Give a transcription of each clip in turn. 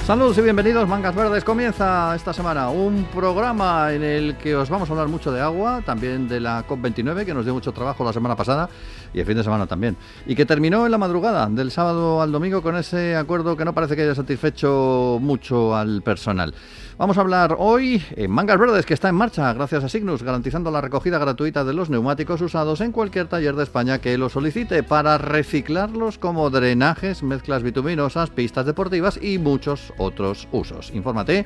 Saludos y bienvenidos, Mangas Verdes. Comienza esta semana un programa en el que os vamos a hablar mucho de agua, también de la COP29, que nos dio mucho trabajo la semana pasada y el fin de semana también, y que terminó en la madrugada del sábado al domingo con ese acuerdo que no parece que haya satisfecho mucho al personal. Vamos a hablar hoy en Mangas Verdes, que está en marcha gracias a Signus, garantizando la recogida gratuita de los neumáticos usados en cualquier taller de España que lo solicite, para reciclarlos como drenajes, mezclas bituminosas, pistas deportivas y muchos otros usos. Infórmate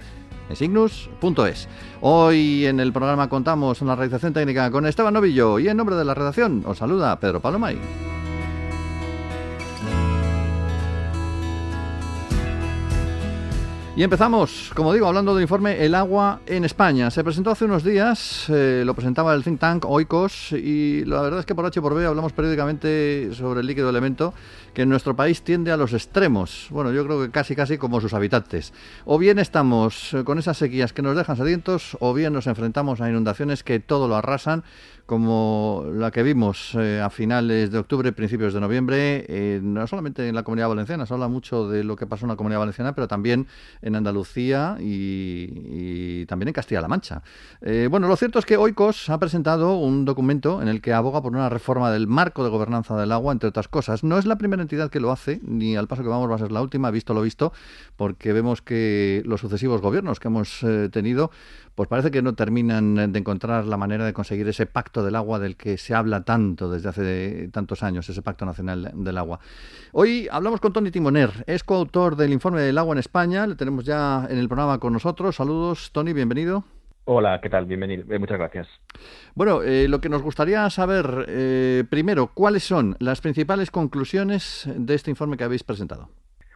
en signus.es. Hoy en el programa contamos en la realización técnica con Esteban Novillo, y en nombre de la redacción os saluda Pedro Palomay. Y empezamos, como digo, hablando del informe El agua en España. Se presentó hace unos días, lo presentaba el think tank Oikos, y la verdad es que por H y por B hablamos periódicamente sobre el líquido elemento, que en nuestro país tiende a los extremos. Bueno, yo creo que casi como sus habitantes. O bien estamos con esas sequías que nos dejan sedientos, o bien nos enfrentamos a inundaciones que todo lo arrasan, como la que vimos a finales de octubre, principios de noviembre, no solamente en la Comunidad Valenciana. Se habla mucho de lo que pasó en la Comunidad Valenciana, pero también en Andalucía y también en Castilla-La Mancha. Bueno, lo cierto es que Oikos ha presentado un documento en el que aboga por una reforma del marco de gobernanza del agua, entre otras cosas. No es la primera entidad que lo hace, ni al paso que vamos va a ser la última, visto lo visto, porque vemos que los sucesivos gobiernos que hemos tenido, pues parece que no terminan de encontrar la manera de conseguir ese pacto del agua del que se habla tanto desde hace tantos años, ese pacto nacional del agua. Hoy hablamos con Toni Timoner, es coautor del informe del agua en España, le tenemos ya en el programa con nosotros. Saludos, Toni, bienvenido. Hola, ¿qué tal? Bienvenido. Muchas gracias. Bueno, lo que nos gustaría saber, primero, ¿cuáles son las principales conclusiones de este informe que habéis presentado?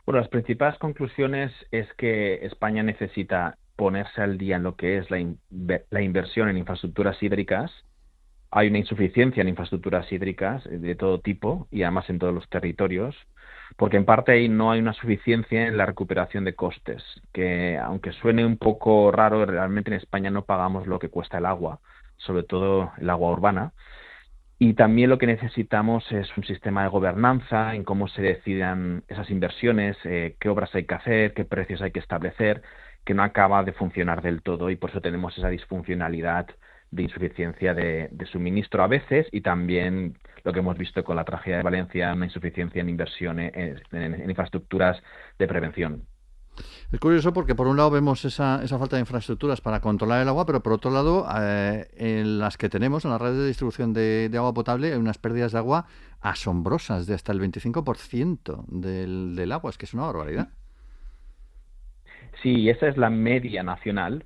Bueno, las principales conclusiones es que España necesita ponerse al día en lo que es la inversión en infraestructuras hídricas. Hay una insuficiencia en infraestructuras hídricas de todo tipo y además en todos los territorios, porque en parte ahí no hay una suficiencia en la recuperación de costes, que aunque suene un poco raro, realmente en España no pagamos lo que cuesta el agua, sobre todo el agua urbana. Y también lo que necesitamos es un sistema de gobernanza en cómo se decidan esas inversiones, qué obras hay que hacer, qué precios hay que establecer, que no acaba de funcionar del todo, y por eso tenemos esa disfuncionalidad de insuficiencia de suministro a veces, y también lo que hemos visto con la tragedia de Valencia, una insuficiencia en inversiones en infraestructuras de prevención. Es curioso porque por un lado vemos esa falta de infraestructuras para controlar el agua, pero por otro lado, en las que tenemos, en las redes de distribución de agua potable, hay unas pérdidas de agua asombrosas de hasta el 25% del agua. Es que es una barbaridad. Sí, esa es la media nacional.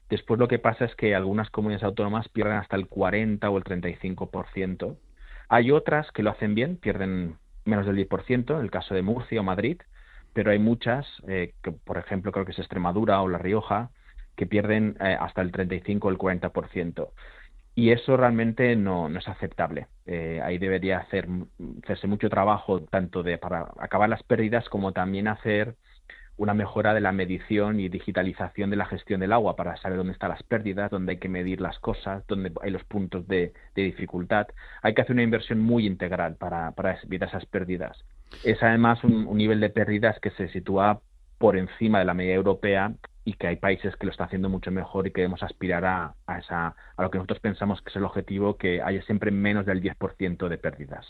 Después lo que pasa es que algunas comunidades autónomas pierden hasta el 40 o el 35%. Hay otras que lo hacen bien, pierden menos del 10%, en el caso de Murcia o Madrid, pero hay muchas, que por ejemplo creo que es Extremadura o La Rioja, que pierden hasta el 35 o el 40%. Y eso realmente no es aceptable. Ahí debería hacerse mucho trabajo, tanto para acabar las pérdidas como también hacer una mejora de la medición y digitalización de la gestión del agua, para saber dónde están las pérdidas, dónde hay que medir las cosas, dónde hay los puntos de dificultad. Hay que hacer una inversión muy integral para evitar esas pérdidas. Es además un nivel de pérdidas que se sitúa por encima de la media europea, y que hay países que lo están haciendo mucho mejor, y que debemos aspirar a lo que nosotros pensamos que es el objetivo, que haya siempre menos del 10% de pérdidas.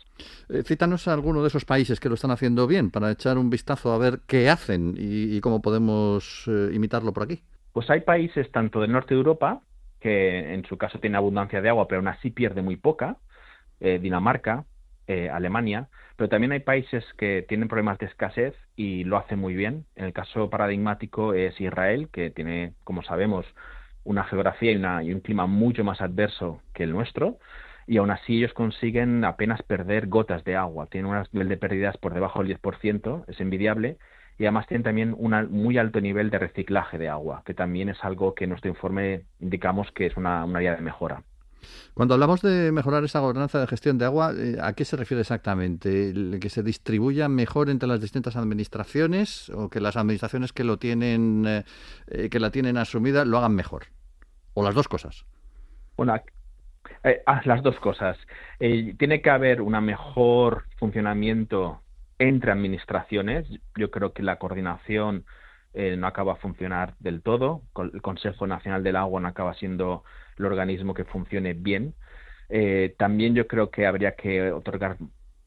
Cítanos a alguno de esos países que lo están haciendo bien, para echar un vistazo a ver qué hacen y cómo podemos imitarlo por aquí. Pues hay países tanto del norte de Europa, que en su caso tiene abundancia de agua, pero aún así pierde muy poca, Dinamarca, Alemania, pero también hay países que tienen problemas de escasez y lo hacen muy bien. En el caso paradigmático es Israel, que tiene, como sabemos, una geografía y un clima mucho más adverso que el nuestro, y aún así ellos consiguen apenas perder gotas de agua. Tienen un nivel de pérdidas por debajo del 10%, es envidiable, y además tienen también un muy alto nivel de reciclaje de agua, que también es algo que en nuestro informe indicamos que es una área de mejora. Cuando hablamos de mejorar esa gobernanza de gestión de agua, ¿a qué se refiere exactamente? ¿Que se distribuya mejor entre las distintas administraciones, o que las administraciones que lo tienen, que la tienen asumida, lo hagan mejor? ¿O las dos cosas? Bueno, las dos cosas. Tiene que haber un mejor funcionamiento entre administraciones. Yo creo que la coordinación no acaba a funcionar del todo. El Consejo Nacional del Agua no acaba siendo el organismo que funcione bien. También yo creo que habría que otorgar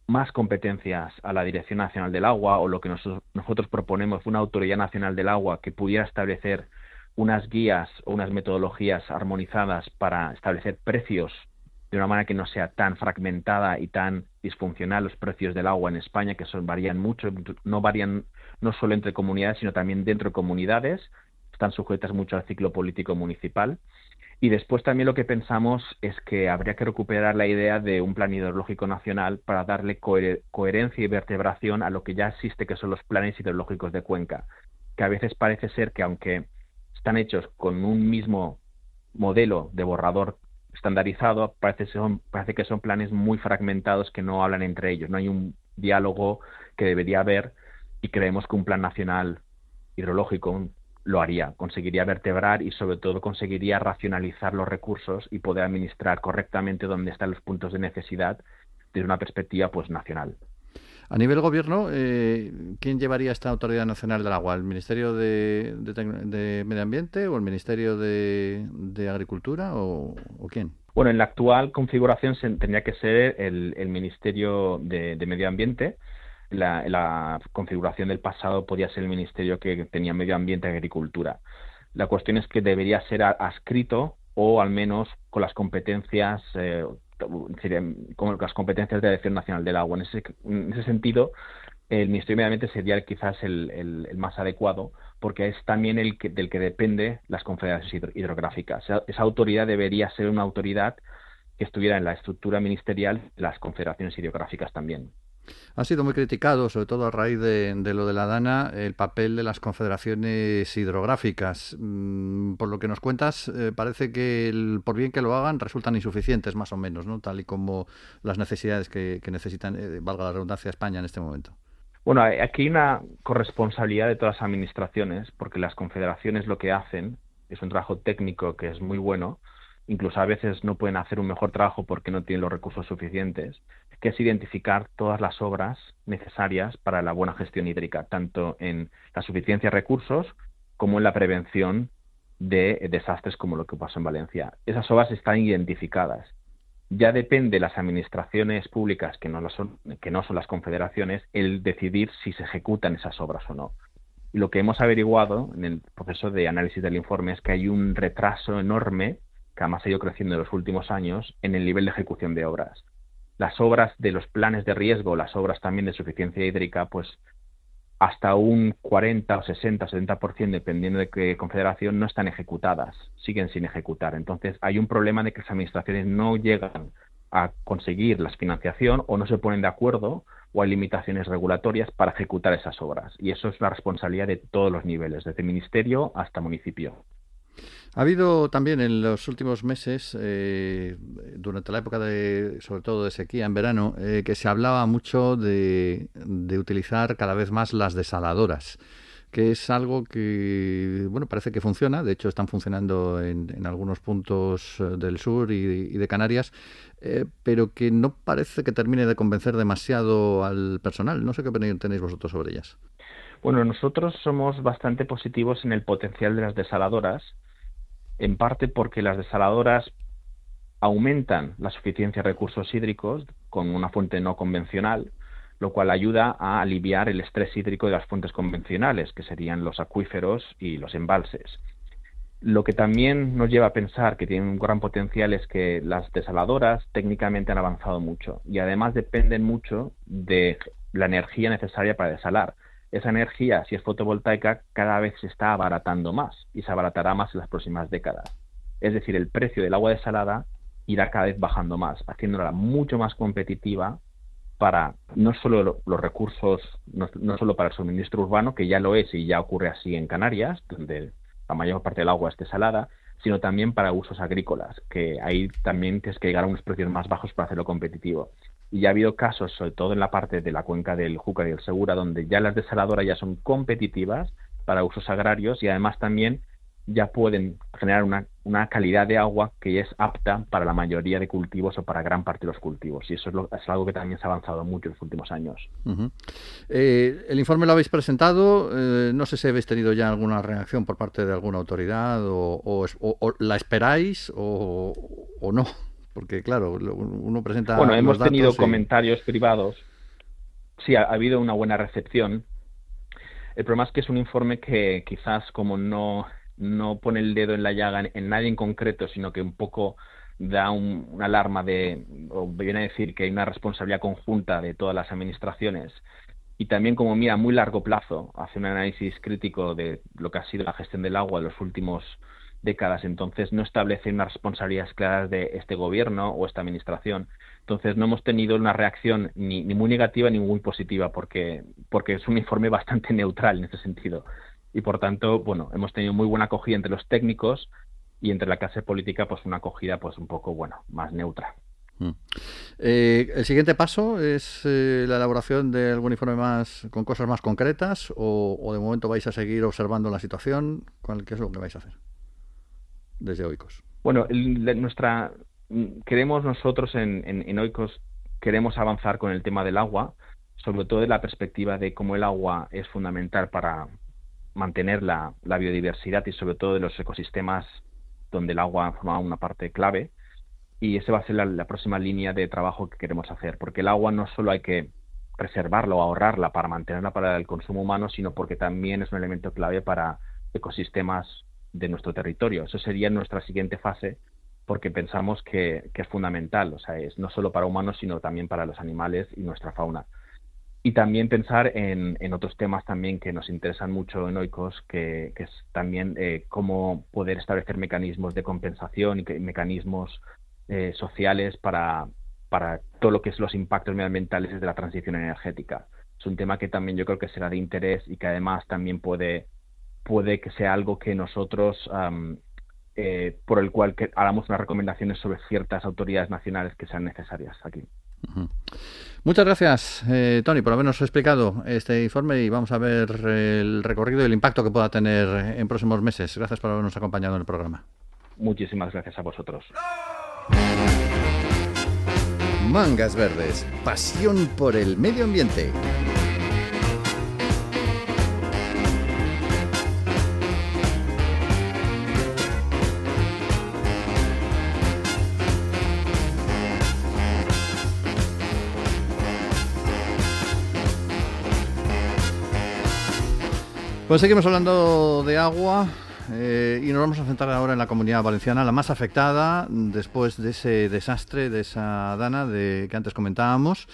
más competencias a la Dirección Nacional del Agua, o lo que nosotros proponemos, una Autoridad Nacional del Agua que pudiera establecer unas guías o unas metodologías armonizadas para establecer precios de una manera que no sea tan fragmentada y tan disfuncional. Los precios del agua en España, que varían mucho, no varían no solo entre comunidades, sino también dentro de comunidades, están sujetas mucho al ciclo político municipal. Y después también lo que pensamos es que habría que recuperar la idea de un plan hidrológico nacional para darle coherencia y vertebración a lo que ya existe, que son los planes hidrológicos de cuenca, que a veces parece ser que, aunque están hechos con un mismo modelo de borrador estandarizado, parece que son planes muy fragmentados que no hablan entre ellos. No hay un diálogo que debería haber, y creemos que un plan nacional hidrológico lo haría, conseguiría vertebrar y sobre todo conseguiría racionalizar los recursos y poder administrar correctamente dónde están los puntos de necesidad desde una perspectiva pues nacional. A nivel gobierno, ¿quién llevaría esta Autoridad Nacional del Agua? ¿El Ministerio de Medio Ambiente o el Ministerio de Agricultura o quién? Bueno, en la actual configuración tendría que ser el Ministerio de Medio Ambiente. La configuración del pasado podía ser el ministerio que tenía Medio Ambiente y Agricultura. La cuestión es que debería ser adscrito, o al menos con las competencias como las competencias de la Dirección Nacional del Agua. En ese sentido, el Ministerio de Medio Ambiente sería quizás el más adecuado, porque es también del que depende las confederaciones hidrográficas. Esa autoridad debería ser una autoridad que estuviera en la estructura ministerial de las confederaciones hidrográficas también. Ha sido muy criticado, sobre todo a raíz de lo de la Dana, el papel de las confederaciones hidrográficas. Por lo que nos cuentas, parece que por bien que lo hagan, resultan insuficientes, más o menos, ¿no? Tal y como las necesidades que necesitan, valga la redundancia, España en este momento. Bueno, aquí hay una corresponsabilidad de todas las administraciones, porque las confederaciones lo que hacen es un trabajo técnico que es muy bueno. Incluso a veces no pueden hacer un mejor trabajo porque no tienen los recursos suficientes, que es identificar todas las obras necesarias para la buena gestión hídrica, tanto en la suficiencia de recursos como en la prevención de desastres como lo que pasó en Valencia. Esas obras están identificadas. Ya depende de las administraciones públicas, que no son las confederaciones, el decidir si se ejecutan esas obras o no. Y lo que hemos averiguado en el proceso de análisis del informe es que hay un retraso enorme, que además ha ido creciendo en los últimos años, en el nivel de ejecución de obras. Las obras de los planes de riesgo, las obras también de suficiencia hídrica, pues hasta un 40 o 60 o 70%, dependiendo de qué confederación, no están ejecutadas, siguen sin ejecutar. Entonces hay un problema de que las administraciones no llegan a conseguir la financiación, o no se ponen de acuerdo, o hay limitaciones regulatorias para ejecutar esas obras. Y eso es la responsabilidad de todos los niveles, desde ministerio hasta municipio. Ha habido también en los últimos meses, durante la época sobre todo de sequía en verano, que se hablaba mucho de utilizar cada vez más las desaladoras, que es algo que, bueno, parece que funciona. De hecho, están funcionando en algunos puntos del sur y de Canarias, pero que no parece que termine de convencer demasiado al personal. No sé qué opinión tenéis vosotros sobre ellas. Bueno, nosotros somos bastante positivos en el potencial de las desaladoras, en parte porque las desaladoras aumentan la suficiencia de recursos hídricos con una fuente no convencional, lo cual ayuda a aliviar el estrés hídrico de las fuentes convencionales, que serían los acuíferos y los embalses. Lo que también nos lleva a pensar que tienen un gran potencial es que las desaladoras técnicamente han avanzado mucho, y además dependen mucho de la energía necesaria para desalar. Esa energía, si es fotovoltaica, cada vez se está abaratando más, y se abaratará más en las próximas décadas. Es decir, el precio del agua desalada irá cada vez bajando más, haciéndola mucho más competitiva para no solo los recursos, no solo para el suministro urbano, que ya lo es y ya ocurre así en Canarias, donde la mayor parte del agua es desalada, sino también para usos agrícolas, que ahí también tienes que llegar a unos precios más bajos para hacerlo competitivo. Y ya ha habido casos, sobre todo en la parte de la cuenca del Júcar y el Segura, donde ya las desaladoras ya son competitivas para usos agrarios, y además también ya pueden generar una calidad de agua que es apta para la mayoría de cultivos o para gran parte de los cultivos. Y eso es algo que también se ha avanzado mucho en los últimos años. Uh-huh. El informe lo habéis presentado. No sé si habéis tenido ya alguna reacción por parte de alguna autoridad o la esperáis o no. Porque, claro, uno presenta Bueno, los hemos datos tenido comentarios privados. Sí, ha habido una buena recepción. El problema es que es un informe que quizás como no pone el dedo en la llaga en nadie en concreto, sino que un poco da una alarma o viene a decir que hay una responsabilidad conjunta de todas las administraciones, y también como mira a muy largo plazo, hace un análisis crítico de lo que ha sido la gestión del agua en las últimas décadas. Entonces no establece unas responsabilidades claras de este gobierno o esta administración. Entonces no hemos tenido una reacción ni muy negativa ni muy positiva, porque es un informe bastante neutral en ese sentido. Y por tanto, bueno, hemos tenido muy buena acogida entre los técnicos, y entre la clase política pues una acogida pues un poco, bueno, más neutra. ¿El siguiente paso es la elaboración de algún informe más con cosas más concretas o de momento vais a seguir observando la situación? ¿Qué es lo que vais a hacer desde Oikos? Bueno, queremos nosotros en Oikos, queremos avanzar con el tema del agua, sobre todo de la perspectiva de cómo el agua es fundamental para mantener la biodiversidad y sobre todo de los ecosistemas donde el agua forma una parte clave. Y esa va a ser la próxima línea de trabajo que queremos hacer, porque el agua no solo hay que preservarla o ahorrarla para mantenerla para el consumo humano, sino porque también es un elemento clave para ecosistemas de nuestro territorio. Eso sería nuestra siguiente fase, porque pensamos que es fundamental, o sea, es no solo para humanos, sino también para los animales y nuestra fauna. Y también pensar en otros temas también que nos interesan mucho en Oikos, que es también cómo poder establecer mecanismos de compensación y mecanismos sociales para todo lo que es los impactos medioambientales de la transición energética. Es un tema que también yo creo que será de interés y que además también puede que sea algo que nosotros, por el cual que hagamos unas recomendaciones sobre ciertas autoridades nacionales que sean necesarias aquí. Uh-huh. Muchas gracias, Tony, por habernos explicado este informe, y vamos a ver el recorrido y el impacto que pueda tener en próximos meses. Gracias por habernos acompañado en el programa. Muchísimas gracias a vosotros. Mangas Verdes, pasión por el medio ambiente. Pues seguimos hablando de agua. Y nos vamos a centrar ahora en la Comunidad Valenciana, la más afectada después de ese desastre, de esa dana que antes comentábamos.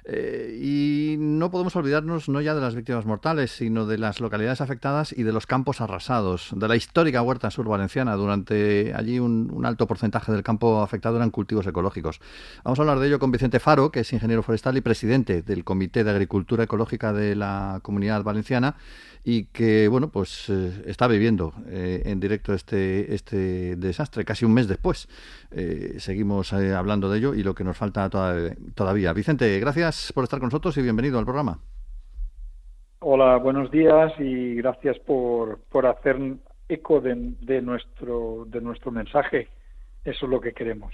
Y no podemos olvidarnos no ya de las víctimas mortales, sino de las localidades afectadas y de los campos arrasados, de la histórica huerta sur valenciana. Durante allí un alto porcentaje del campo afectado eran cultivos ecológicos. Vamos a hablar de ello con Vicente Faro, que es ingeniero forestal y presidente del Comité de Agricultura Ecológica de la Comunidad Valenciana, y que, bueno, pues está viviendo en directo este desastre, casi un mes después. Seguimos hablando de ello y lo que nos falta todavía. Vicente, gracias por estar con nosotros y bienvenido al programa. Hola, buenos días y gracias por hacer eco de nuestro mensaje. Eso es lo que queremos.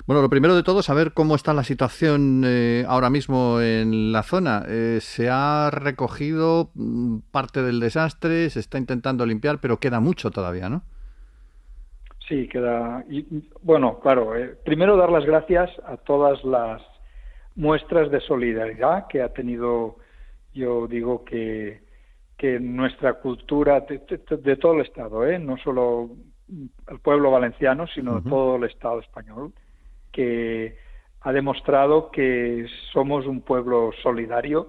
Bueno, lo primero de todo, saber cómo está la situación ahora mismo en la zona. Se ha recogido parte del desastre, se está intentando limpiar, pero queda mucho todavía, ¿no? Sí, queda. Bueno, claro, primero dar las gracias a todas las muestras de solidaridad que ha tenido, yo digo que nuestra cultura de todo el Estado, no solo el pueblo valenciano, sino todo el Estado español, que ha demostrado que somos un pueblo solidario,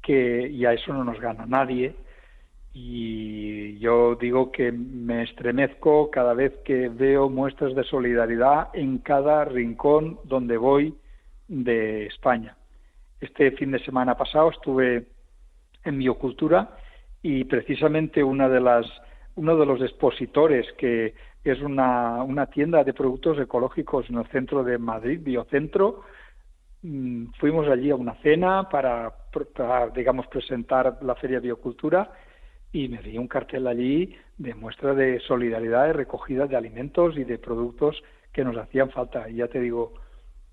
y a eso no nos gana nadie. Y yo digo que me estremezco cada vez que veo muestras de solidaridad en cada rincón donde voy de España. Este fin de semana pasado estuve en Biocultura y precisamente uno de los expositores, que es una tienda de productos ecológicos en el centro de Madrid, Biocentro, fuimos allí a una cena para digamos, presentar la Feria Biocultura, y me vi un cartel allí de muestra de solidaridad, de recogida de alimentos y de productos que nos hacían falta. Y ya te digo,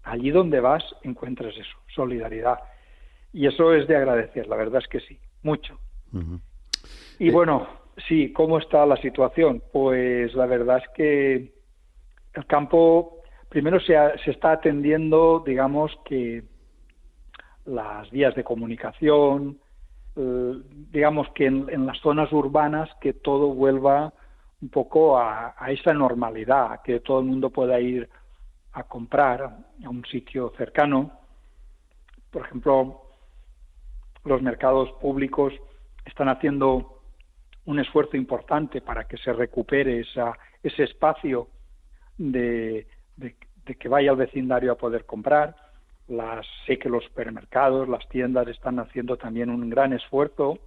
allí donde vas encuentras eso, solidaridad. Y eso es de agradecer, la verdad es que sí, mucho. Uh-huh. Y bueno, sí, ¿cómo está la situación? Pues la verdad es que el campo, primero se está atendiendo, digamos, que las vías de comunicación, digamos que en las zonas urbanas que todo vuelva un poco a esa normalidad, que todo el mundo pueda ir a comprar a un sitio cercano. Por ejemplo, los mercados públicos están haciendo un esfuerzo importante para que se recupere ese espacio de que vaya al vecindario a poder comprar. Sé que los supermercados, las tiendas están haciendo también un gran esfuerzo.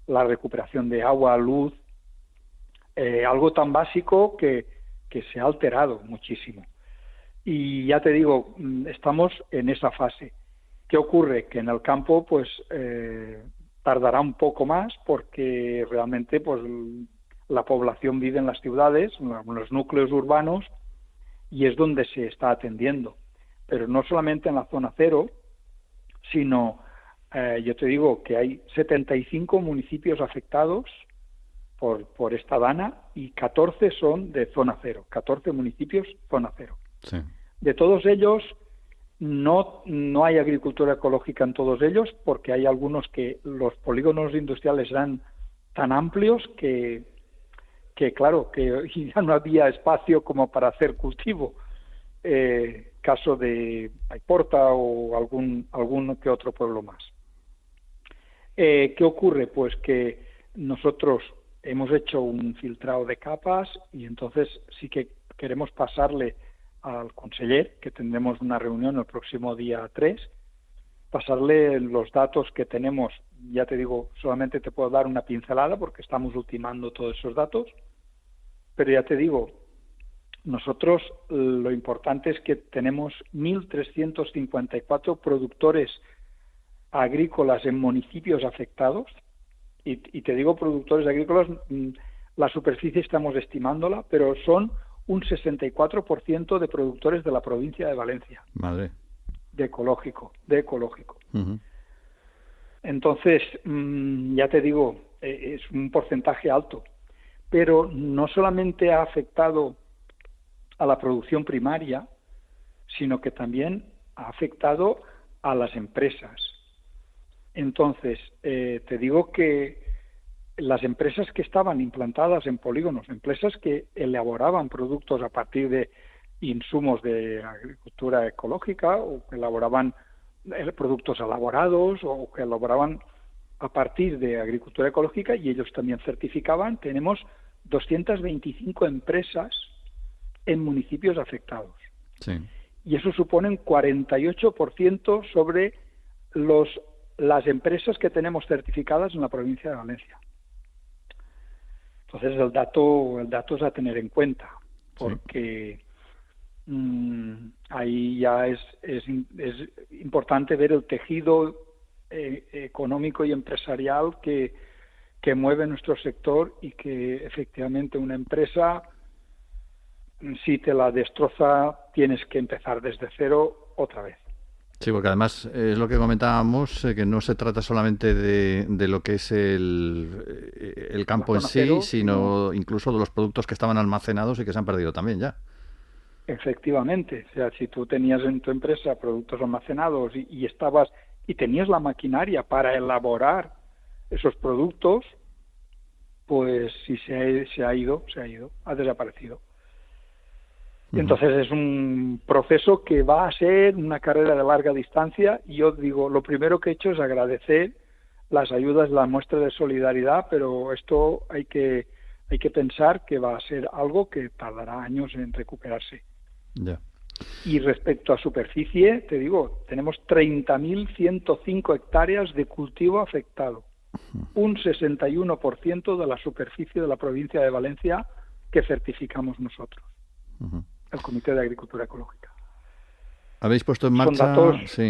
La recuperación de agua, luz, algo tan básico que se ha alterado muchísimo. Y ya te digo, estamos en esa fase. ¿Qué ocurre? Que en el campo pues tardará un poco más porque realmente pues la población vive en las ciudades, en los núcleos urbanos, y es donde se está atendiendo. Pero no solamente en la zona cero, sino, yo te digo que hay 75 municipios afectados por esta dana y 14 son de zona cero, 14 municipios zona cero. Sí. De todos ellos, no hay agricultura ecológica en todos ellos, porque hay algunos que los polígonos industriales eran tan amplios que claro, que ya no había espacio como para hacer cultivo. Caso de Paiporta o algún que otro pueblo más. ¿Qué ocurre? Pues que nosotros hemos hecho un filtrado de capas y entonces sí que queremos pasarle al conseller, que tendremos una reunión el próximo día 3, pasarle los datos que tenemos. Ya te digo, solamente te puedo dar una pincelada porque estamos ultimando todos esos datos, pero ya te digo, nosotros lo importante es que tenemos 1.354 productores agrícolas en municipios afectados, y te digo productores agrícolas, la superficie estamos estimándola, pero son un 64% de productores de la provincia de Valencia. Madre. De ecológico. Uh-huh. Entonces, ya te digo, es un porcentaje alto, pero no solamente ha afectado a la producción primaria, sino que también ha afectado a las empresas. Entonces, te digo que las empresas que estaban implantadas en polígonos, empresas que elaboraban productos a partir de insumos de agricultura ecológica o que elaboraban productos elaborados o que elaboraban a partir de agricultura ecológica y ellos también certificaban, tenemos 225 empresas en municipios afectados. Sí. Y eso supone un 48% sobre las empresas que tenemos certificadas en la provincia de Valencia. Entonces el dato es a tener en cuenta, porque ahí ya es importante ver el tejido económico y empresarial que mueve nuestro sector y que efectivamente una empresa, si te la destroza, tienes que empezar desde cero otra vez. Sí, porque además es lo que comentábamos, que no se trata solamente de lo que es el campo en sí, sino incluso de los productos que estaban almacenados y que se han perdido también ya. Efectivamente, o sea, si tú tenías en tu empresa productos almacenados y tenías la maquinaria para elaborar esos productos, pues si se ha ido, ha desaparecido. Entonces es un proceso que va a ser una carrera de larga distancia y yo digo, lo primero que he hecho es agradecer las ayudas, la muestra de solidaridad, pero esto hay que pensar que va a ser algo que tardará años en recuperarse. Ya. Y respecto a superficie, te digo, tenemos 30.105 hectáreas de cultivo afectado, un 61% de la superficie de la provincia de Valencia que certificamos nosotros. El Comité de Agricultura Ecológica. Habéis puesto en marcha,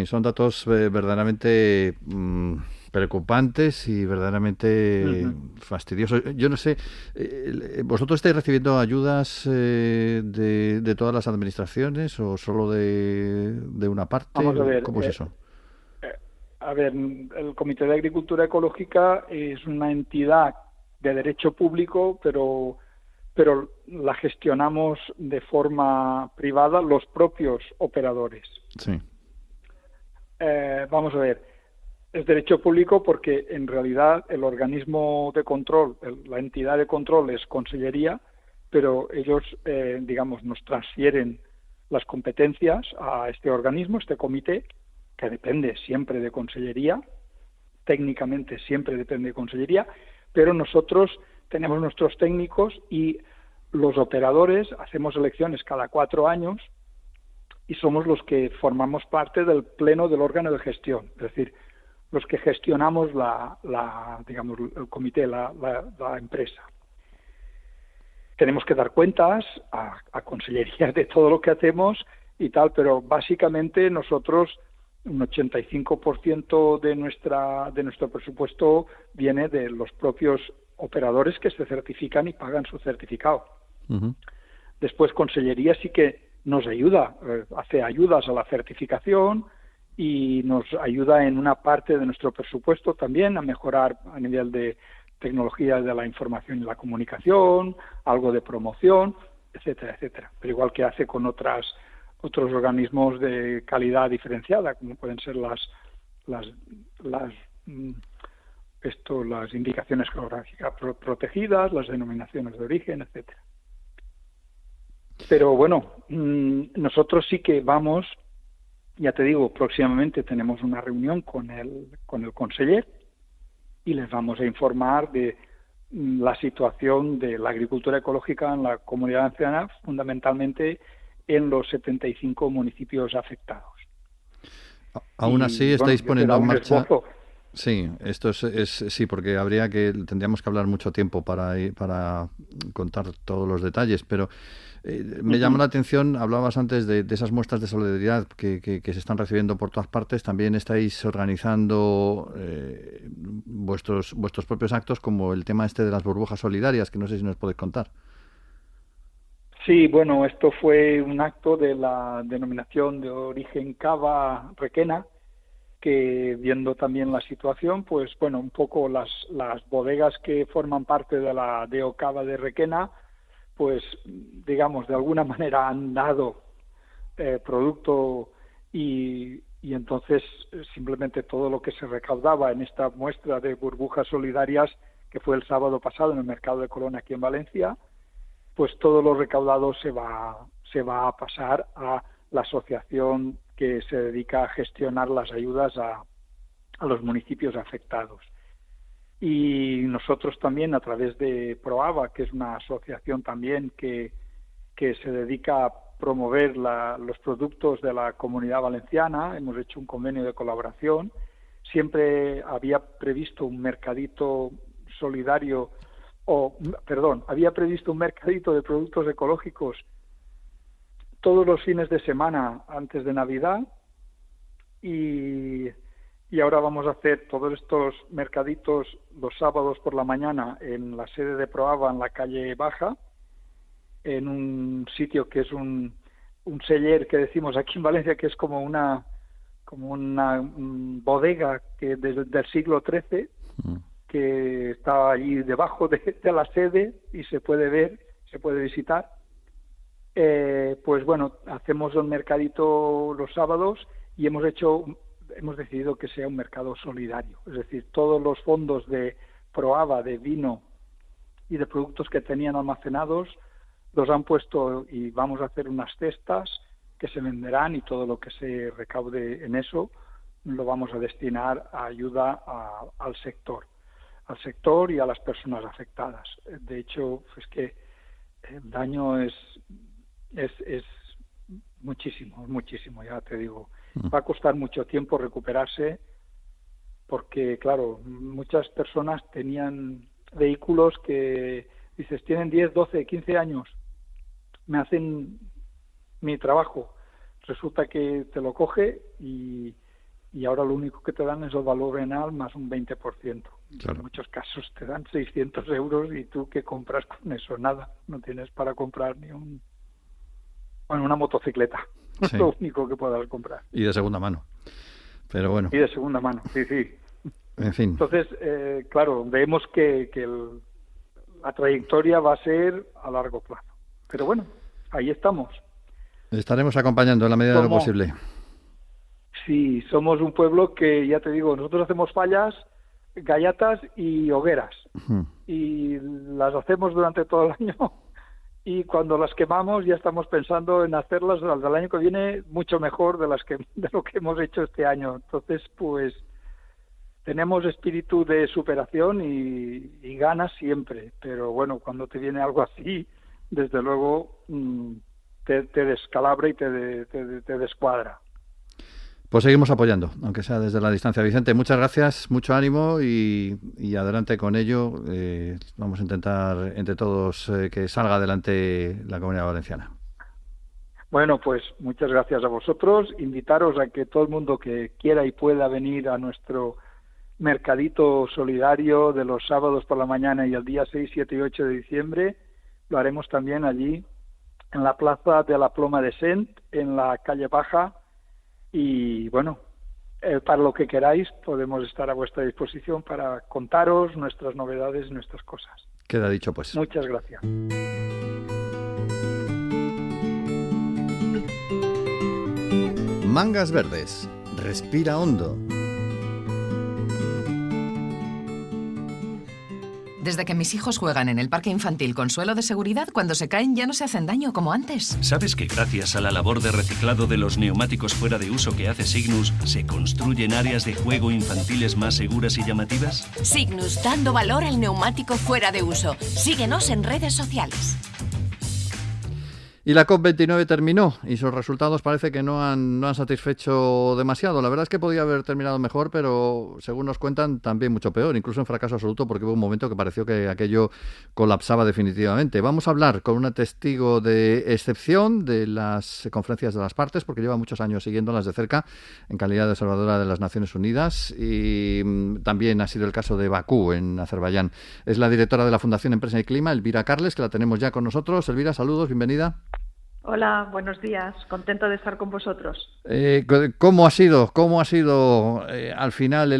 son datos verdaderamente preocupantes y verdaderamente fastidiosos. Yo no sé, ¿vosotros estáis recibiendo ayudas de todas las administraciones o solo de una parte? Vamos a ver. ¿Cómo es eso? A ver, el Comité de Agricultura Ecológica es una entidad de derecho público, pero la gestionamos de forma privada los propios operadores. Sí. Vamos a ver, es derecho público porque en realidad el organismo de control, la entidad de control es Consellería, pero ellos, digamos, nos transfieren las competencias a este organismo, este comité, que depende siempre de Consellería, técnicamente siempre depende de Consellería, pero nosotros tenemos nuestros técnicos y los operadores hacemos elecciones cada 4 años y somos los que formamos parte del pleno del órgano de gestión, es decir, los que gestionamos digamos, el comité, la empresa. Tenemos que dar cuentas a Consellería de todo lo que hacemos y tal, pero básicamente nosotros un 85% de nuestro presupuesto viene de los propios operadores que se certifican y pagan su certificado. Uh-huh. Después Consellería sí que nos ayuda, hace ayudas a la certificación y nos ayuda en una parte de nuestro presupuesto también a mejorar a nivel de tecnología de la información y la comunicación, algo de promoción, etcétera, etcétera. Pero igual que hace con otros organismos de calidad diferenciada, como pueden ser las indicaciones geográficas protegidas, las denominaciones de origen, etcétera. Pero bueno, nosotros sí que vamos, ya te digo, próximamente tenemos una reunión con el conseller y les vamos a informar de la situación de la agricultura ecológica en la Comunidad Valenciana, fundamentalmente en los 75 municipios afectados. Aún así, estáis poniendo en marcha... Esbozo. Sí, esto sí, porque tendríamos que hablar mucho tiempo para contar todos los detalles, pero me llamó la atención, hablabas antes de esas muestras de solidaridad que se están recibiendo por todas partes. También estáis organizando vuestros propios actos, como el tema de las burbujas solidarias, que no sé si nos podéis contar. Sí, bueno, esto fue un acto de la denominación de origen Cava Requena, que viendo también la situación, pues bueno, un poco las bodegas que forman parte de la DO Cava de Requena, pues digamos, de alguna manera han dado producto y entonces simplemente todo lo que se recaudaba en esta muestra de burbujas solidarias, que fue el sábado pasado en el mercado de Colón aquí en Valencia, pues todo lo recaudado se va a pasar a la asociación que se dedica a gestionar las ayudas a los municipios afectados. Y nosotros también, a través de Proava, que es una asociación también que se dedica a promover los productos de la Comunidad Valenciana, hemos hecho un convenio de colaboración. Siempre había previsto un mercadito solidario, había previsto un mercadito de productos ecológicos todos los fines de semana antes de Navidad y ahora vamos a hacer todos estos mercaditos los sábados por la mañana en la sede de Proava, en la calle Baja, en un sitio que es un celler que decimos aquí en Valencia, que es como una bodega que desde el siglo XIII, que está allí debajo de la sede y se puede ver, se puede visitar. Pues bueno, hacemos un mercadito los sábados y hemos decidido que sea un mercado solidario, es decir, todos los fondos de Proava, de vino y de productos que tenían almacenados los han puesto y vamos a hacer unas cestas que se venderán y todo lo que se recaude en eso lo vamos a destinar a ayuda al sector y a las personas afectadas. De hecho, es que el daño es muchísimo, ya te digo. Va a costar mucho tiempo recuperarse porque, claro, muchas personas tenían vehículos que, dices, tienen 10, 12, 15 años, me hacen mi trabajo. Resulta que te lo coge y y ahora lo único que te dan es el valor venal más un 20%. Claro. En muchos casos te dan 600 euros y tú ¿qué compras con eso? Nada, no tienes para comprar ni una motocicleta, Sí. lo único que puedas comprar. Y de segunda mano. Pero bueno, Y de segunda mano, sí. en fin. Entonces, claro, vemos que la trayectoria va a ser a largo plazo. Pero bueno, ahí estamos. Estaremos acompañando en la medida de lo ¿Cómo? posible. Sí, somos un pueblo que, ya te digo, nosotros hacemos fallas, gallatas y hogueras. Ujú. Y las hacemos durante todo el año. Y cuando las quemamos ya estamos pensando en hacerlas del año que viene mucho mejor de lo que hemos hecho este año. Entonces, pues tenemos espíritu de superación y ganas siempre. Pero bueno, cuando te viene algo así, desde luego te descalabra y te descuadra. Pues seguimos apoyando, aunque sea desde la distancia. Vicente, muchas gracias, mucho ánimo y adelante con ello. Vamos a intentar entre todos que salga adelante la Comunidad Valenciana. Bueno, pues muchas gracias a vosotros. Invitaros a que todo el mundo que quiera y pueda venir a nuestro mercadito solidario de los sábados por la mañana y el día 6, 7 y 8 de diciembre. Lo haremos también allí en la Plaza de la Ploma de Sent, en la calle Baja. Y bueno, para lo que queráis podemos estar a vuestra disposición para contaros nuestras novedades y nuestras cosas. Queda dicho, pues. Muchas gracias. Mangas Verdes. Respira hondo. Desde que mis hijos juegan en el parque infantil con suelo de seguridad, cuando se caen ya no se hacen daño como antes. ¿Sabes que gracias a la labor de reciclado de los neumáticos fuera de uso que hace Signus, se construyen áreas de juego infantiles más seguras y llamativas? Signus, dando valor al neumático fuera de uso. Síguenos en redes sociales. Y la COP29 terminó y sus resultados parece que no han satisfecho demasiado. La verdad es que podía haber terminado mejor, pero según nos cuentan también mucho peor, incluso en fracaso absoluto, porque hubo un momento que pareció que aquello colapsaba definitivamente. Vamos a hablar con una testigo de excepción de las conferencias de las partes, porque lleva muchos años siguiéndolas de cerca en calidad de observadora de las Naciones Unidas, y también ha sido el caso de Bakú en Azerbaiyán. Es la directora de la Fundación Empresa y Clima, Elvira Carles, que la tenemos ya con nosotros. Elvira, saludos, bienvenida. Hola, buenos días. Contento de estar con vosotros. ¿Cómo ha sido al final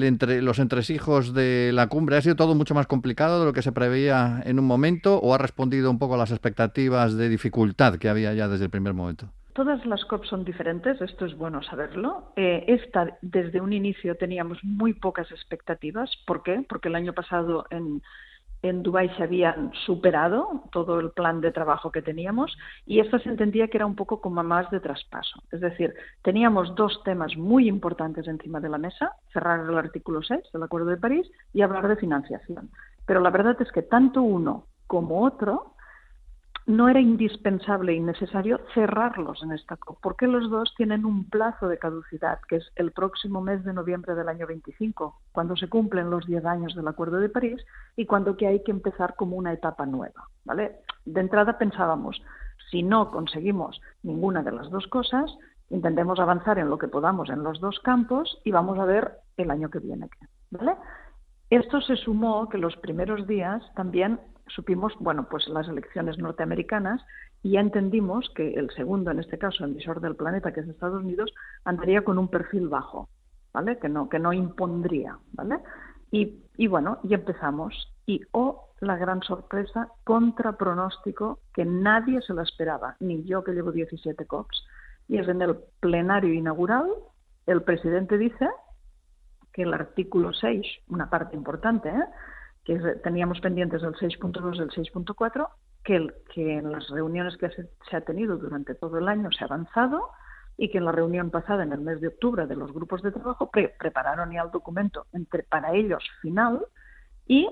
los entresijos de la cumbre? ¿Ha sido todo mucho más complicado de lo que se preveía en un momento o ha respondido un poco a las expectativas de dificultad que había ya desde el primer momento? Todas las COP son diferentes, esto es bueno saberlo. Esta, desde un inicio, teníamos muy pocas expectativas. ¿Por qué? Porque el año pasado en Dubái se habían superado todo el plan de trabajo que teníamos y esta se entendía que era un poco como más de traspaso. Es decir, teníamos dos temas muy importantes encima de la mesa, cerrar el artículo 6 del Acuerdo de París y hablar de financiación. Pero la verdad es que tanto uno como otro no era indispensable y necesario cerrarlos en esta COP, porque los dos tienen un plazo de caducidad, que es el próximo mes de noviembre del año 25, cuando se cumplen los 10 años del Acuerdo de París y cuando que hay que empezar como una etapa nueva, ¿vale? De entrada pensábamos, si no conseguimos ninguna de las dos cosas, intentemos avanzar en lo que podamos en los dos campos y vamos a ver el año que viene, ¿vale? Esto se sumó que los primeros días también supimos, pues las elecciones norteamericanas y ya entendimos que el segundo, en este caso, emisor del planeta, que es Estados Unidos, andaría con un perfil bajo, ¿vale? Que no impondría, ¿vale? Y empezamos. Y la gran sorpresa, contra pronóstico, que nadie se lo esperaba, ni yo que llevo 17 COPs, y es en el plenario inaugural, el presidente dice que el artículo 6, una parte importante, que teníamos pendientes el 6.2 y el 6.4, que en las reuniones que se ha tenido durante todo el año se ha avanzado y que en la reunión pasada, en el mes de octubre, de los grupos de trabajo, prepararon ya el documento para ellos final y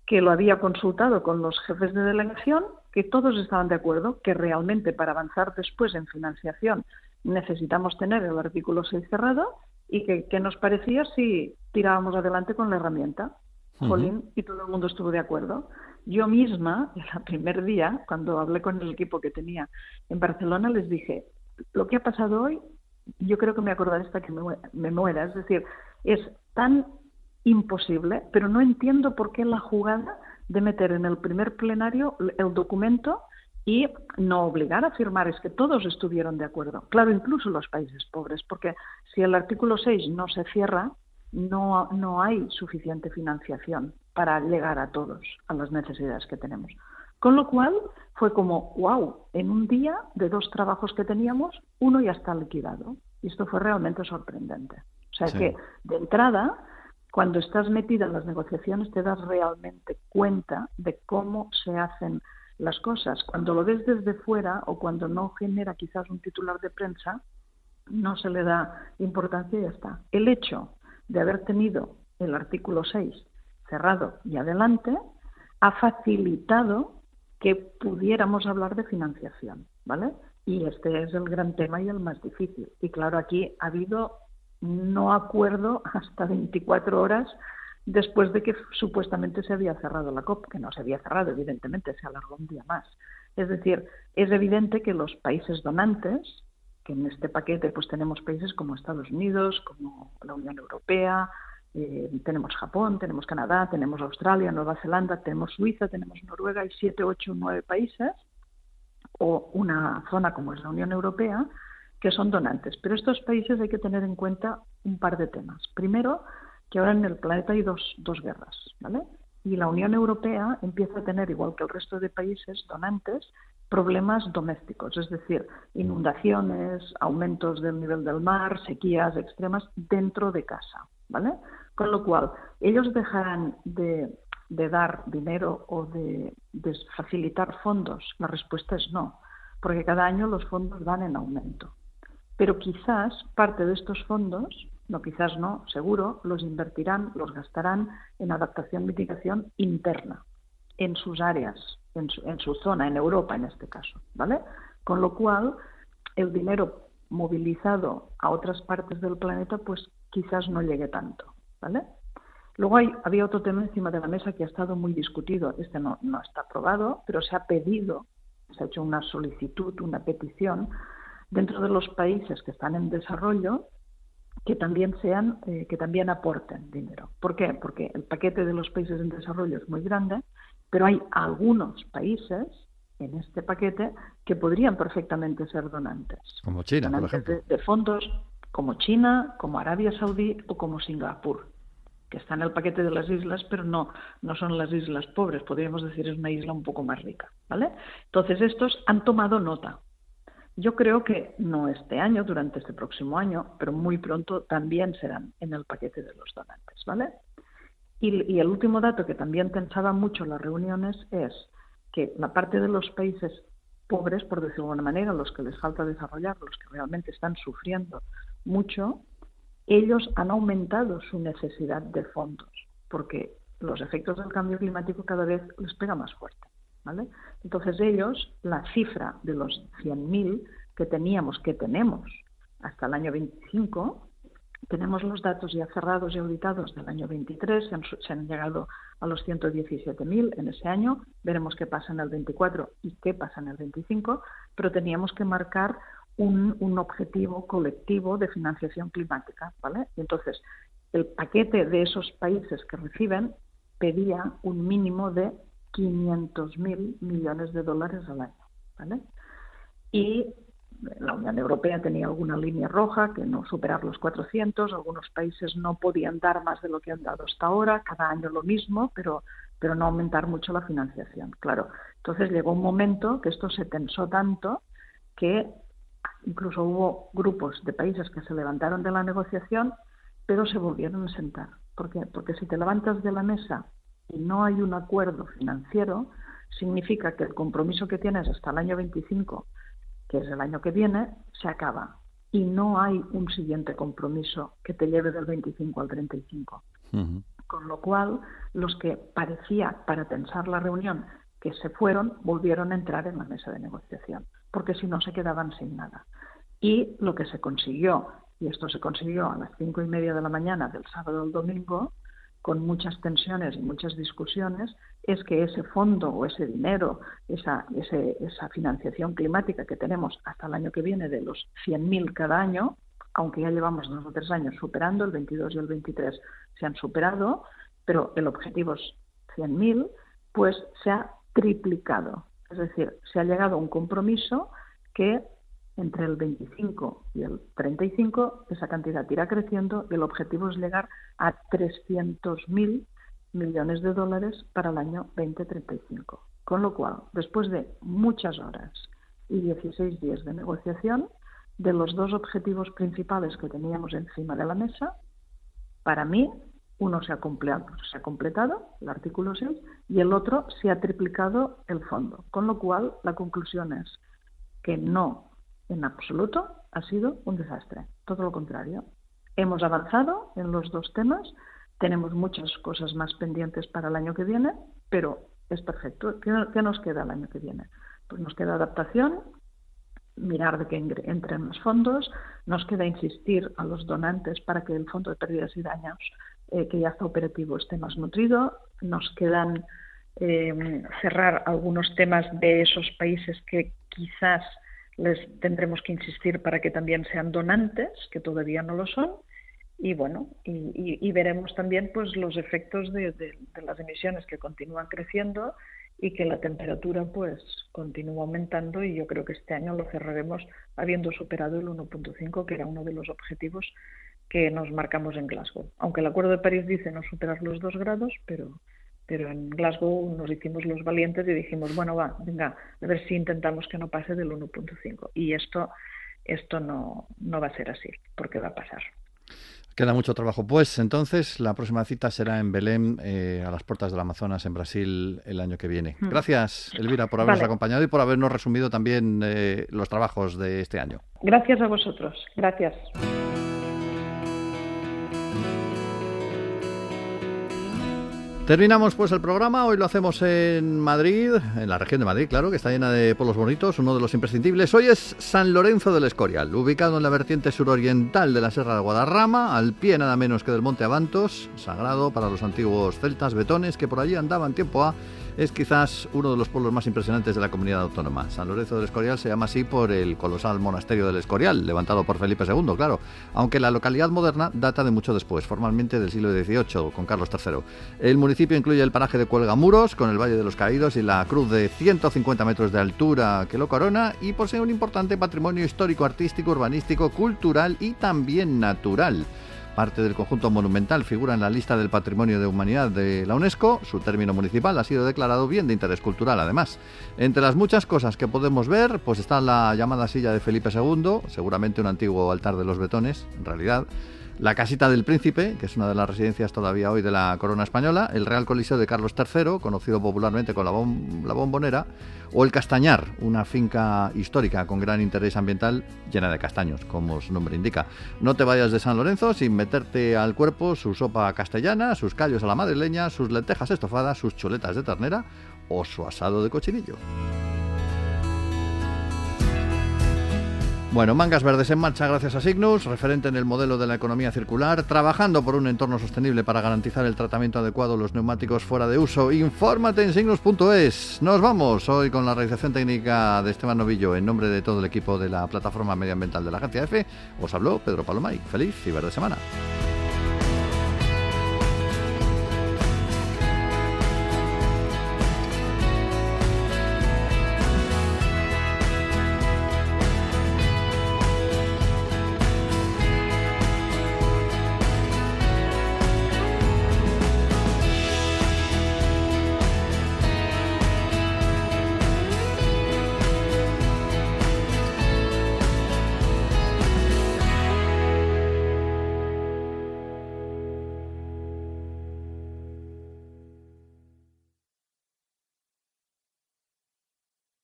que lo había consultado con los jefes de delegación, que todos estaban de acuerdo que realmente para avanzar después en financiación necesitamos tener el artículo 6 cerrado y que nos parecía si tirábamos adelante con la herramienta. Jolín, y todo el mundo estuvo de acuerdo. Yo misma, el primer día, cuando hablé con el equipo que tenía en Barcelona, les dije, lo que ha pasado hoy yo creo que me acordaré hasta que me muera. Es decir, es tan imposible, pero no entiendo por qué la jugada de meter en el primer plenario el documento y no obligar a firmar. Es que todos estuvieron de acuerdo. Claro, incluso los países pobres, porque si el artículo 6 no se cierra, no hay suficiente financiación para llegar a todos, a las necesidades que tenemos. Con lo cual fue como, wow, en un día de 2 trabajos que teníamos, uno ya está liquidado. Y esto fue realmente sorprendente. O sea que, de entrada, cuando estás metida en las negociaciones, te das realmente cuenta de cómo se hacen las cosas. Cuando lo ves desde fuera o cuando no genera quizás un titular de prensa, no se le da importancia y ya está. El hecho de haber tenido el artículo 6 cerrado y adelante ha facilitado que pudiéramos hablar de financiación, ¿vale? Y este es el gran tema y el más difícil. Y claro, aquí ha habido no acuerdo hasta 24 horas después de que supuestamente se había cerrado la COP, que no se había cerrado, evidentemente, se alargó un día más. Es decir, es evidente que los países donantes, que en este paquete pues tenemos países como Estados Unidos, como la Unión Europea, tenemos Japón, tenemos Canadá, tenemos Australia, Nueva Zelanda, tenemos Suiza, tenemos Noruega y 7, 8, 9 países, o una zona como es la Unión Europea, que son donantes. Pero estos países hay que tener en cuenta un par de temas. Primero, que ahora en el planeta hay dos guerras, ¿vale? Y la Unión Europea empieza a tener, igual que el resto de países donantes, problemas domésticos, es decir, inundaciones, aumentos del nivel del mar, sequías extremas dentro de casa, ¿vale? Con lo cual, ellos dejarán de dar dinero o de facilitar fondos. La respuesta es no, porque cada año los fondos van en aumento. Pero quizás parte de estos fondos, no quizás no, seguro, los invertirán, los gastarán en adaptación, mitigación interna, en sus áreas, en su zona, en Europa en este caso, ¿vale? Con lo cual, el dinero movilizado a otras partes del planeta, pues quizás no llegue tanto, ¿vale? Luego había otro tema encima de la mesa que ha estado muy discutido. Este no está aprobado, pero se ha pedido, se ha hecho una solicitud, una petición dentro de los países que están en desarrollo que también aporten dinero. ¿Por qué? Porque el paquete de los países en desarrollo es muy grande, pero hay algunos países en este paquete que podrían perfectamente ser donantes. Como China, donantes por ejemplo. De fondos como China, como Arabia Saudí o como Singapur, que está en el paquete de las islas, pero no son las islas pobres, podríamos decir es una isla un poco más rica, ¿vale? Entonces estos han tomado nota. Yo creo que no este año, durante este próximo año, pero muy pronto también serán en el paquete de los donantes, ¿vale? Y el último dato que también pensaba mucho en las reuniones es que la parte de los países pobres, por decirlo de alguna manera, los que les falta desarrollar, los que realmente están sufriendo mucho, ellos han aumentado su necesidad de fondos, porque los efectos del cambio climático cada vez les pega más fuerte, ¿vale? Entonces ellos, la cifra de los 100.000 que tenemos hasta el año 25, tenemos los datos ya cerrados y auditados del año 23, se han llegado a los 117.000 en ese año, veremos qué pasa en el 24 y qué pasa en el 25, pero teníamos que marcar un objetivo colectivo de financiación climática, ¿vale? Y entonces, el paquete de esos países que reciben pedía un mínimo de 500.000 millones de dólares al año, ¿vale? Y la Unión Europea tenía alguna línea roja, que no superar los 400, algunos países no podían dar más de lo que han dado hasta ahora, cada año lo mismo, pero no aumentar mucho la financiación, claro. Entonces llegó un momento que esto se tensó tanto que incluso hubo grupos de países que se levantaron de la negociación, pero se volvieron a sentar. ¿Por qué? Porque si te levantas de la mesa y no hay un acuerdo financiero, significa que el compromiso que tienes hasta el año 25, que es el año que viene, se acaba. Y no hay un siguiente compromiso que te lleve del 25 al 35. Uh-huh. Con lo cual, los que parecía para tensar la reunión que se fueron, volvieron a entrar en la mesa de negociación, porque si no se quedaban sin nada. Y lo que se consiguió, y esto se consiguió a las 5:30 de la mañana del sábado al domingo, con muchas tensiones y muchas discusiones, es que ese fondo o ese dinero, esa financiación climática que tenemos hasta el año que viene de los 100.000 cada año, aunque ya llevamos 2 o 3 años superando, el 22 y el 23 se han superado, pero el objetivo es 100.000, pues se ha triplicado. Es decir, se ha llegado a un compromiso que entre el 25 y el 35 esa cantidad irá creciendo y el objetivo es llegar a 300.000 millones de dólares para el año 2035. Con lo cual, después de muchas horas y 16 días de negociación, de los 2 objetivos principales que teníamos encima de la mesa, para mí, uno se ha completado, el artículo 6, y el otro se ha triplicado el fondo. Con lo cual, la conclusión es que no, en absoluto, ha sido un desastre. Todo lo contrario. Hemos avanzado en los 2 temas, tenemos muchas cosas más pendientes para el año que viene, pero es perfecto. ¿Qué nos queda el año que viene? Pues nos queda adaptación, mirar de que entren los fondos, nos queda insistir a los donantes para que el Fondo de Pérdidas y Daños, que ya está operativo, esté más nutrido, nos quedan cerrar algunos temas de esos países que quizás les tendremos que insistir para que también sean donantes, que todavía no lo son, y bueno, y veremos también pues los efectos de las emisiones que continúan creciendo y que la temperatura pues continúa aumentando, y yo creo que este año lo cerraremos habiendo superado el 1.5, que era uno de los objetivos que nos marcamos en Glasgow. Aunque el Acuerdo de París dice no superar los 2 grados, pero en Glasgow nos hicimos los valientes y dijimos, bueno, venga, a ver si intentamos que no pase del 1.5. Y esto no va a ser así, porque va a pasar. Queda mucho trabajo. Pues entonces la próxima cita será en Belém, a las puertas del Amazonas, en Brasil, el año que viene. Gracias, Elvira, por habernos acompañado y por habernos resumido también los trabajos de este año. Gracias a vosotros. Gracias. Terminamos pues el programa, hoy lo hacemos en Madrid, en la región de Madrid, claro, que está llena de pueblos bonitos, uno de los imprescindibles. Hoy es San Lorenzo del Escorial, ubicado en la vertiente suroriental de la Sierra de Guadarrama, al pie nada menos que del Monte Abantos, sagrado para los antiguos celtas betones que por allí andaban tiempo A. Es quizás uno de los pueblos más impresionantes de la comunidad autónoma. San Lorenzo del Escorial se llama así por el colosal monasterio del Escorial, levantado por Felipe II, claro, aunque la localidad moderna data de mucho después, formalmente del siglo XVIII, con Carlos III. El municipio incluye el paraje de Cuelgamuros, con el Valle de los Caídos y la cruz de 150 metros de altura que lo corona, y posee un importante patrimonio histórico, artístico, urbanístico, cultural y también natural. Parte del conjunto monumental figura en la lista del Patrimonio de Humanidad de la UNESCO. Su término municipal ha sido declarado bien de interés cultural, además. Entre las muchas cosas que podemos ver, pues está la llamada silla de Felipe II, seguramente un antiguo altar de los betones, en realidad. La casita del Príncipe, que es una de las residencias todavía hoy de la corona española, el Real Coliseo de Carlos III, conocido popularmente con la Bombonera, o el Castañar, una finca histórica con gran interés ambiental llena de castaños, como su nombre indica. No te vayas de San Lorenzo sin meterte al cuerpo su sopa castellana, sus callos a la madrileña, sus lentejas estofadas, sus chuletas de ternera o su asado de cochinillo. Bueno, Mangas Verdes en marcha gracias a Signus, referente en el modelo de la economía circular, trabajando por un entorno sostenible para garantizar el tratamiento adecuado de los neumáticos fuera de uso. Infórmate en signus.es. Nos vamos hoy con la realización técnica de Esteban Novillo. En nombre de todo el equipo de la plataforma medioambiental de la Agencia EFE, os habló Pedro Palomay. Feliz y verde semana.